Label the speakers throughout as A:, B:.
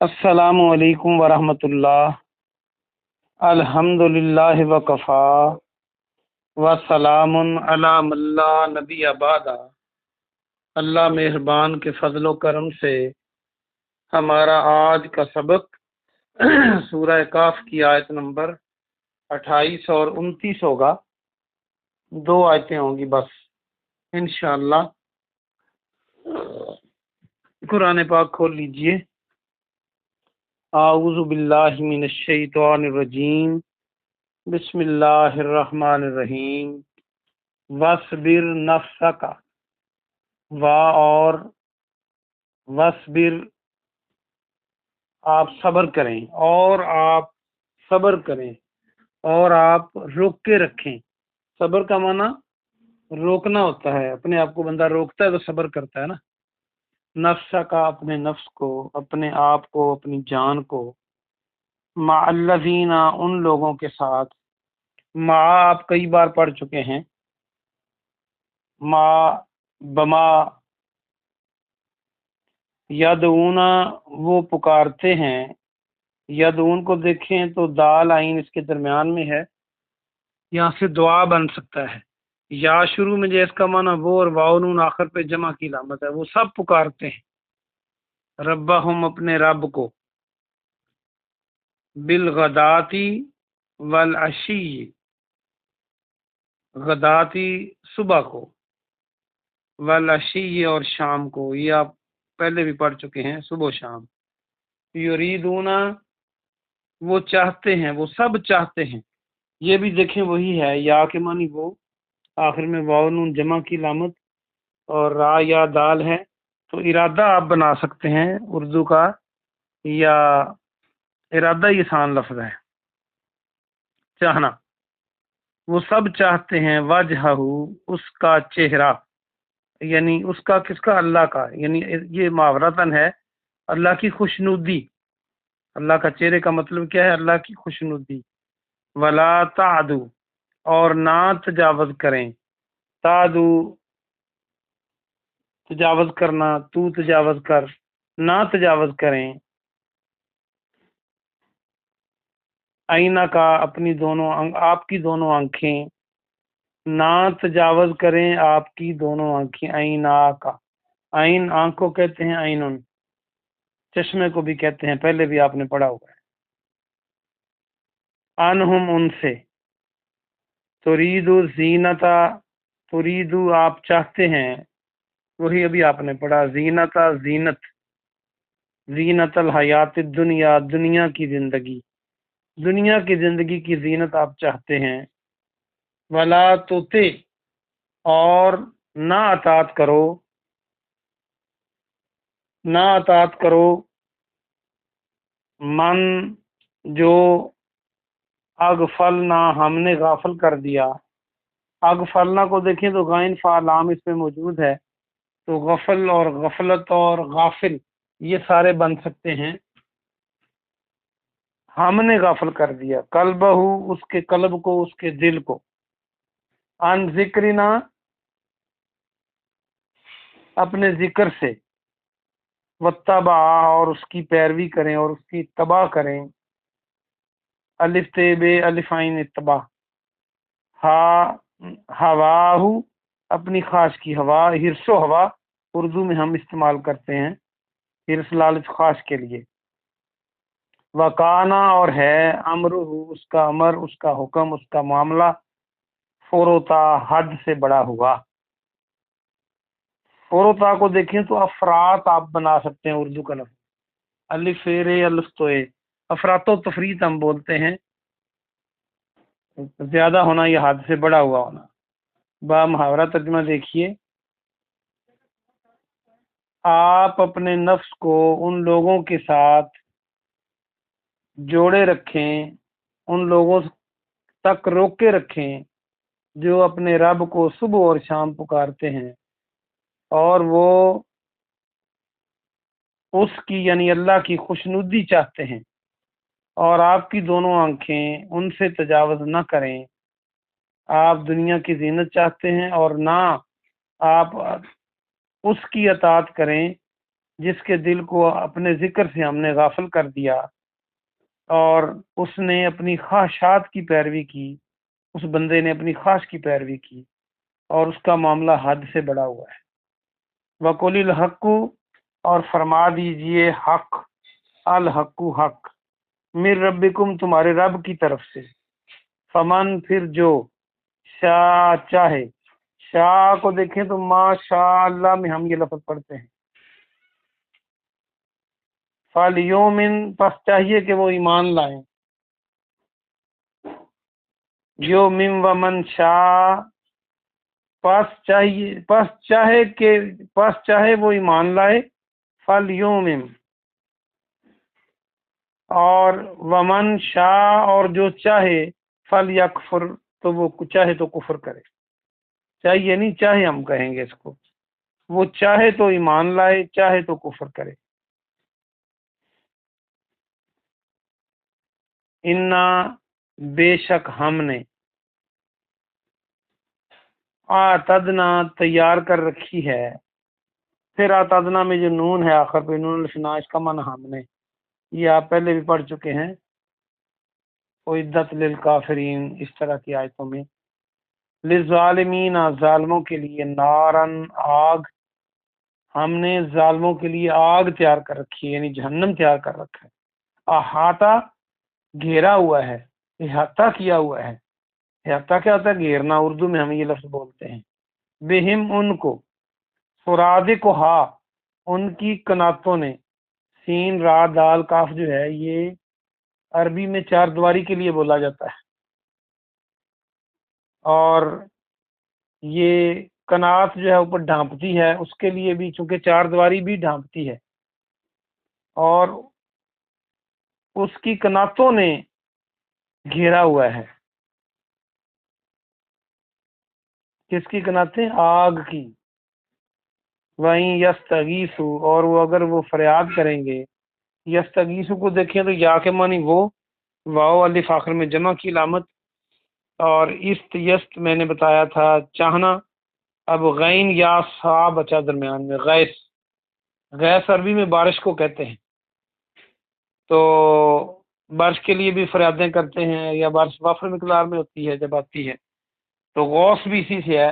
A: السلام علیکم ورحمۃ اللہ۔ الحمدللہ وکفا وسلام علی من لا نبی بعد۔ اللہ مہربان کے فضل و کرم سے ہمارا آج کا سبق سورہ کاف کی آیت نمبر 28 اور 29 ہوگا۔ 2 آیتیں ہوں گی بس انشاءاللہ۔ قرآن پاک کھول لیجئے۔ اعوذ باللہ من الشیطان الرجیم، بسم اللہ الرحمن الرحیم۔ وَاصْبِرْ نَفْسَكَ، اور وَاصْبِرْ آپ صبر کریں، اور آپ صبر کریں، اور آپ روک کے رکھیں۔ صبر کا معنی روکنا ہوتا ہے، اپنے آپ کو بندہ روکتا ہے تو صبر کرتا ہے نا۔ نفس کا اپنے نفس کو، اپنے آپ کو، اپنی جان کو، مع الذین ان لوگوں کے ساتھ، مع آپ کئی بار پڑھ چکے ہیں، مع بما یدعون وہ پکارتے ہیں۔ یدعون کو دیکھیں تو دال عین اس کے درمیان میں ہے، یہاں سے دعا بن سکتا ہے۔ یا شروع میں جو اس کا معنی وہ، اور واو نون آخر پہ جمع کی علامت ہے، وہ سب پکارتے ہیں ربہم اپنے رب کو، بالغداتی والعشی غداتی صبح کو، والعشی اور شام کو، یہ آپ پہلے بھی پڑھ چکے ہیں، صبح و شام۔ یریدون وہ چاہتے ہیں، وہ سب چاہتے ہیں، یہ بھی دیکھیں وہی ہے، یا کے معنی وہ، آخر میں واو نون جمع کی علامت اور را یا دال ہے، تو ارادہ آپ بنا سکتے ہیں اردو کا، یا ارادہ ہی آسان لفظ ہے، چاہنا۔ وہ سب چاہتے ہیں وجہہ اس کا چہرہ، یعنی اس کا کس کا؟ اللہ کا، یعنی یہ محاورتاً ہے اللہ کی خوشنودی۔ اللہ کا چہرے کا مطلب کیا ہے؟ اللہ کی خوشنودی۔ ولا تعدو اور نہ تجاوز کریں، تعدو تجاوز کرنا، تو تجاوز کر، نہ تجاوز کریں۔ آئینہ کا اپنی دونوں آپ کی دونوں آنکھیں، نہ تجاوز کریں آپ کی دونوں آنکھیں۔ آئینہ کا، آئین آنکھ کو کہتے ہیں، آئینن چشمے کو بھی کہتے ہیں، پہلے بھی آپ نے پڑھا ہوا ہے۔ انہم ان سے، تریدو زینتا تریدو آپ چاہتے ہیں، وہی ابھی آپ نے پڑھا، زینتا زینت، زینت الحیات الدنیا دنیا کی زندگی، دنیا کی زندگی کی زینت آپ چاہتے ہیں۔ ولا توتے اور نہ اطاعت کرو، نہ اطاعت کرو، من جو اغفلنا ہم نے غافل کر دیا۔ اغفلنا کو دیکھیں تو غائن فا لام اس میں موجود ہے، تو غفل اور غفلت اور غافل یہ سارے بن سکتے ہیں۔ ہم نے غافل کر دیا، قلبہ اس کے قلب کو، اس کے دل کو، ان ذکرنا اپنے ذکر سے، واتبع اور اس کی پیروی کریں اور اس کی اتباع کریں۔ الف تے بے الف عین اتباع۔ ہواہ اپنی خواہش کی، ہوا ہرس و ہوا اردو میں ہم استعمال کرتے ہیں ہرس لالچ خواہش کے لیے۔ وکانا اور ہے، امرہ اس کا امر، اس کا حکم، اس کا معاملہ، فروتا حد سے بڑا ہوا۔ فروتا کو دیکھیں تو افراد آپ بنا سکتے ہیں اردو کا لفظ، الف رے الف تو اے، افراط و تفریط ہم بولتے ہیں، زیادہ ہونا یا حد سے بڑا ہوا ہونا۔ با محاورہ ترجمہ دیکھیے، آپ اپنے نفس کو ان لوگوں کے ساتھ جوڑے رکھیں، ان لوگوں تک روک کے رکھیں جو اپنے رب کو صبح اور شام پکارتے ہیں، اور وہ اس کی یعنی اللہ کی خوشنودی چاہتے ہیں، اور آپ کی دونوں آنکھیں ان سے تجاوز نہ کریں۔ آپ دنیا کی زینت چاہتے ہیں اور نہ آپ اس کی اطاعت کریں جس کے دل کو اپنے ذکر سے ہم نے غافل کر دیا اور اس نے اپنی خواہشات کی پیروی کی، اس بندے نے اپنی خواہش کی پیروی کی اور اس کا معاملہ حد سے بڑا ہوا ہے۔ وَقُلِ الْحَقُّ، اور فرما دیجئے حق، الحق حق، من ربکم، تمہارے رب کی طرف سے، فمن، پھر جو، شاء، چاہے، شاء کو دیکھیں تو ما شاء اللہ میں ہم یہ لفظ پڑھتے ہیں، فَلْيُؤْمِنْ، پس چاہیے کہ وہ ایمان لائیں، یؤمن ومن شاء، پس چاہے وہ ایمان لائے، فَلْيُؤْمِنْ، اور ومن شاء، اور جو چاہے، فَلْيَكْفُرْ، تو وہ چاہے تو کفر کرے، چاہیے نہیں، چاہے ہم کہیں گے اس کو، وہ چاہے تو ایمان لائے، چاہے تو کفر کرے۔ انا، بے شک ہم نے، اعتدنا، تیار کر رکھی ہے، پھر اعتدنا میں جو نون ہے آخر پہ، نون الفنا، اس کا معنی ہم نے، یہ آپ پہلے بھی پڑھ چکے ہیں، اعدت للکافرین، اس طرح کی آیتوں میں، للظالمین، ظالموں کے لیے، نارن، آگ، ہم نے ظالموں کے لیے آگ تیار کر رکھی ہے، یعنی جہنم تیار کر رکھا ہے، احاطہ، گھیرا ہوا ہے، احاطہ کیا ہوا ہے، احاطہ کیا ہوتا ہے؟ گھیرنا، اردو میں ہم یہ لفظ بولتے ہیں، بہم، ان کو، سرادقہا، ان کی کناتوں نے، سین، را، دال، کاف جو ہے یہ عربی میں چار دیواری کے لیے بولا جاتا ہے، اور یہ کنات جو ہے اوپر ڈھانپتی ہے، اس کے لیے بھی، چونکہ چار دیواری بھی ڈھانپتی ہے، اور اس کی کناتوں نے گھیرا ہوا ہے، کس کی کناتیں؟ آگ کی، وہیں یستغیثو، اور وہ اگر وہ فریاد کریں گے، یستغیثو کو دیکھیں تو یا کے معنی وہ، واو الف آخر میں جمع کی علامت، اور یست میں نے بتایا تھا چاہنا، اب غین یا سا بچا درمیان میں، غیث، غیث عربی میں بارش کو کہتے ہیں، تو بارش کے لیے بھی فریادیں کرتے ہیں، یا بارش وافر مقدار میں ہوتی ہے جب آتی ہے، تو غوث بھی اسی سے ہے،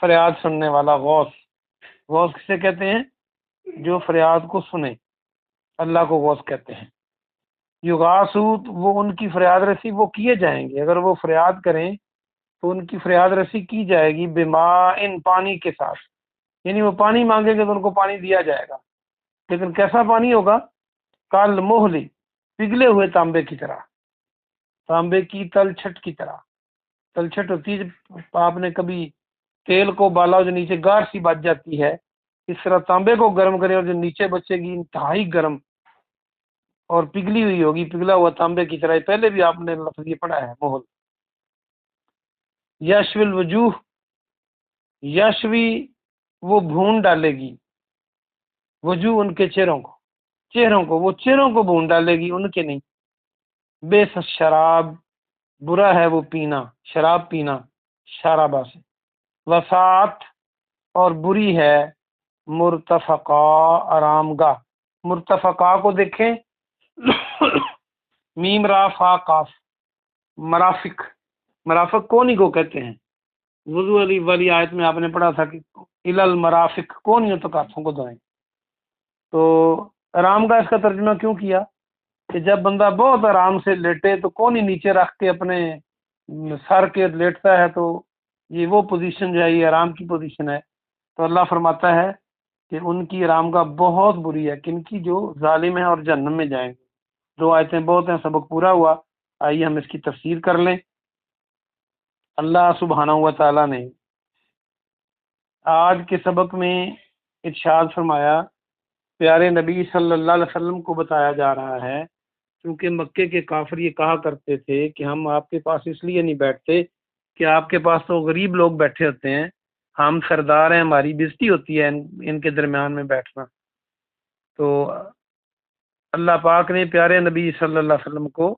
A: فریاد سننے والا، غوث، غوث کسے کہتے ہیں؟ جو فریاد کو سنے، اللہ کو غوث کہتے ہیں۔ یغاسو، وہ ان کی فریاد رسی وہ کیے جائیں گے، اگر وہ فریاد کریں تو ان کی فریاد رسی کی جائے گی، بماء، پانی کے ساتھ، یعنی وہ پانی مانگیں گے تو ان کو پانی دیا جائے گا، لیکن کیسا پانی ہوگا؟ کال موہلی، پگھلے ہوئے تانبے کی طرح، تانبے کی تلچھٹ کی طرح، تلچھٹ ہوتی ہے، آپ نے کبھی تیل کو بالا جو نیچے گار سی بچ جاتی ہے، اس طرح تانبے کو گرم کرے اور جو نیچے بچے گی انتہائی گرم اور پگھلی ہوئی ہوگی، پگھلا ہوا تانبے کی طرح، پہلے بھی آپ نے لفظ یہ پڑھا ہے، موہل۔ یشوی الوجوہ، یشوی، وہ بھون ڈالے گی، وجوہ، ان کے چہروں کو وہ چہروں کو بھون ڈالے گی، ان کے نہیں، بیس شراب، برا ہے وہ پینا، شراب پینا، شرابہ سے، وسعت، اور بری ہے، مرتفقہ، آرام گاہ، مرتفقہ کو دیکھیں میم را فا قاف، مرافق، مرافق کونی کو کہتے ہیں، وضو والی آیت میں آپ نے پڑھا تھا کہ الی المرافق، کونیوں تک ہاتھوں کو دھوئیں، تو آرام گاہ اس کا ترجمہ کیوں کیا کہ جب بندہ بہت آرام سے لیٹے تو کونی نیچے رکھ کے اپنے سر کے لیٹتا ہے، تو یہ وہ پوزیشن جو ہے یہ آرام کی پوزیشن ہے، تو اللہ فرماتا ہے کہ ان کی آرام گاہ بہت بری ہے، کن کی؟ جو ظالم ہیں اور جہنم میں جائیں گے۔ دو آیتیں بہت ہیں، سبق پورا ہوا، آئیے ہم اس کی تفسیر کر لیں۔ اللہ سبحانہ و تعالیٰ نے آج کے سبق میں ارشاد فرمایا، پیارے نبی صلی اللہ علیہ وسلم کو بتایا جا رہا ہے، کیونکہ مکے کے کافر یہ کہا کرتے تھے کہ ہم آپ کے پاس اس لیے نہیں بیٹھتے کہ آپ کے پاس تو غریب لوگ بیٹھے ہوتے ہیں، ہم سردار ہیں، ہماری بےزتی ہوتی ہے ان کے درمیان میں بیٹھنا۔ تو اللہ پاک نے پیارے نبی صلی اللہ علیہ وسلم کو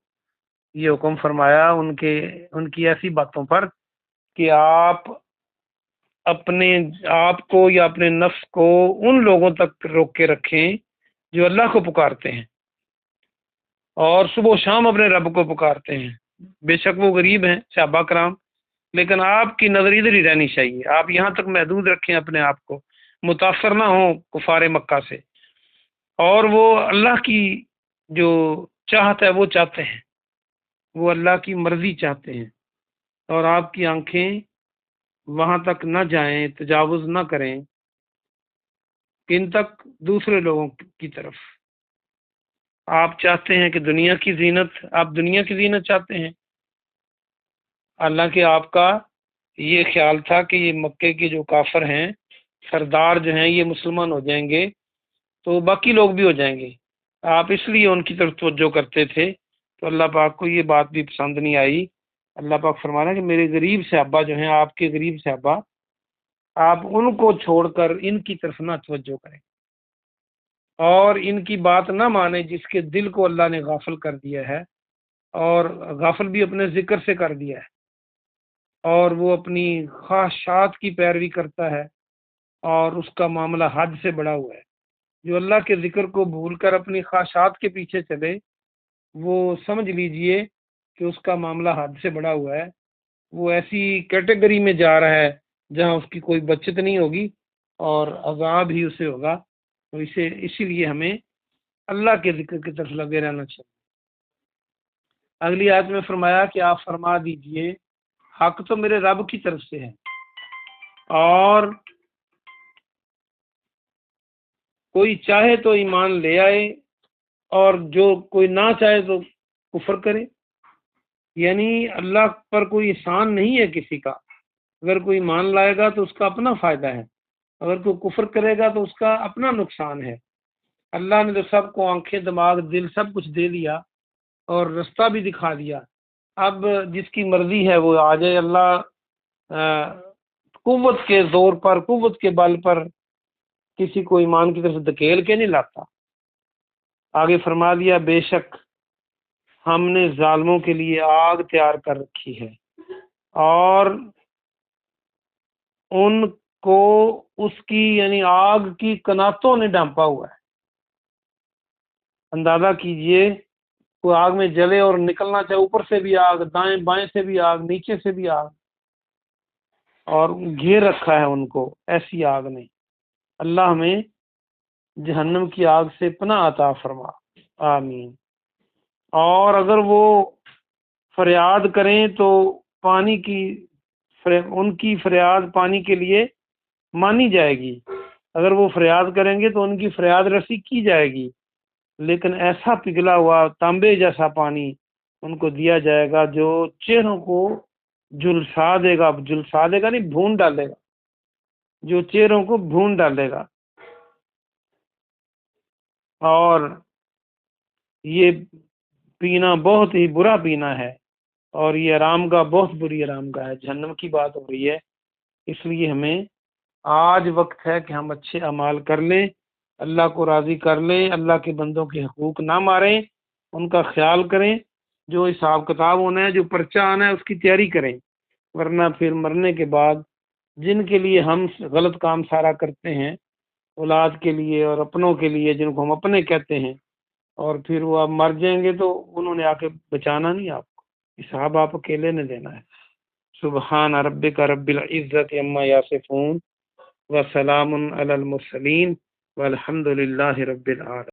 A: یہ حکم فرمایا ان کی ایسی باتوں پر کہ آپ اپنے آپ کو یا اپنے نفس کو ان لوگوں تک روک کے رکھیں جو اللہ کو پکارتے ہیں اور صبح و شام اپنے رب کو پکارتے ہیں۔ بے شک وہ غریب ہیں صحابہ کرام، لیکن آپ کی نظر ادھر ہی رہنی چاہیے، آپ یہاں تک محدود رکھیں اپنے آپ کو، متاثر نہ ہوں کفار مکہ سے، اور وہ اللہ کی جو چاہت ہے وہ چاہتے ہیں، وہ اللہ کی مرضی چاہتے ہیں، اور آپ کی آنکھیں وہاں تک نہ جائیں، تجاوز نہ کریں، کن تک؟ دوسرے لوگوں کی طرف۔ آپ چاہتے ہیں کہ دنیا کی زینت، آپ دنیا کی زینت چاہتے ہیں، حالانکہ آپ کا یہ خیال تھا کہ یہ مکے کے جو کافر ہیں، سردار جو ہیں، یہ مسلمان ہو جائیں گے تو باقی لوگ بھی ہو جائیں گے، آپ اس لیے ان کی طرف توجہ کرتے تھے، تو اللہ پاک کو یہ بات بھی پسند نہیں آئی۔ اللہ پاک فرما رہا ہے کہ میرے غریب صحابہ جو ہیں، آپ کے غریب صحابہ، آپ ان کو چھوڑ کر ان کی طرف نہ توجہ کریں اور ان کی بات نہ مانیں جس کے دل کو اللہ نے غافل کر دیا ہے، اور غافل بھی اپنے ذکر سے کر دیا ہے، اور وہ اپنی خواہشات کی پیروی کرتا ہے، اور اس کا معاملہ حد سے بڑا ہوا ہے۔ جو اللہ کے ذکر کو بھول کر اپنی خواہشات کے پیچھے چلے، وہ سمجھ لیجئے کہ اس کا معاملہ حد سے بڑا ہوا ہے، وہ ایسی کیٹیگری میں جا رہا ہے جہاں اس کی کوئی بچت نہیں ہوگی اور عذاب ہی اسے ہوگا۔ تو اسی لیے ہمیں اللہ کے ذکر کی طرف لگے رہنا چاہیے۔ اگلی آیت میں فرمایا کہ آپ فرما دیجئے حق تو میرے رب کی طرف سے ہے، اور کوئی چاہے تو ایمان لے آئے اور جو کوئی نہ چاہے تو کفر کرے، یعنی اللہ پر کوئی احسان نہیں ہے کسی کا، اگر کوئی ایمان لائے گا تو اس کا اپنا فائدہ ہے، اگر کوئی کفر کرے گا تو اس کا اپنا نقصان ہے۔ اللہ نے تو سب کو آنکھیں، دماغ، دل سب کچھ دے دیا اور رستہ بھی دکھا دیا، اب جس کی مرضی ہے وہ آ جائے۔ اللہ قوت کے زور پر، قوت کے بل پر کسی کو ایمان کی طرف دھکیل کے نہیں لاتا۔ آگے فرما دیا بے شک ہم نے ظالموں کے لیے آگ تیار کر رکھی ہے، اور ان کو اس کی یعنی آگ کی کناتوں نے ڈھانپا ہوا ہے۔ اندازہ کیجئے کوئی آگ میں جلے اور نکلنا چاہے، اوپر سے بھی آگ، دائیں بائیں سے بھی آگ، نیچے سے بھی آگ، اور گھیر رکھا ہے ان کو ایسی آگ نے۔ اللہ ہمیں جہنم کی آگ سے پناہ عطا فرما، آمین۔ اور اگر وہ فریاد کریں تو پانی کی ان کی فریاد پانی کے لیے مانی جائے گی، اگر وہ فریاد کریں گے تو ان کی فریاد رسی کی جائے گی، لیکن ایسا پگھلا ہوا تانبے جیسا پانی ان کو دیا جائے گا جو چہروں کو جھلسا دے گا، جھلسا دے گا نہیں، بھون ڈالے گا، جو چہروں کو بھون ڈالے گا۔ اور یہ پینا بہت ہی برا پینا ہے، اور یہ آرام گاہ بہت بری آرام گاہ ہے، جہنم کی بات ہو رہی ہے۔ اس لیے ہمیں آج وقت ہے کہ ہم اچھے اعمال کر لیں، اللہ کو راضی کر لیں، اللہ کے بندوں کے حقوق نہ ماریں، ان کا خیال کریں، جو حساب کتاب ہونا ہے، جو پرچہ آنا ہے اس کی تیاری کریں، ورنہ پھر مرنے کے بعد جن کے لیے ہم غلط کام سارا کرتے ہیں، اولاد کے لیے اور اپنوں کے لیے جن کو ہم اپنے کہتے ہیں، اور پھر وہ آپ مر جائیں گے تو انہوں نے آ کے بچانا نہیں آپ کو، حساب آپ اکیلے نے دینا ہے۔ سبحان ربک رب العزت عما یصفون وسلام علی المرسلین والحمد للہ رب العالمین۔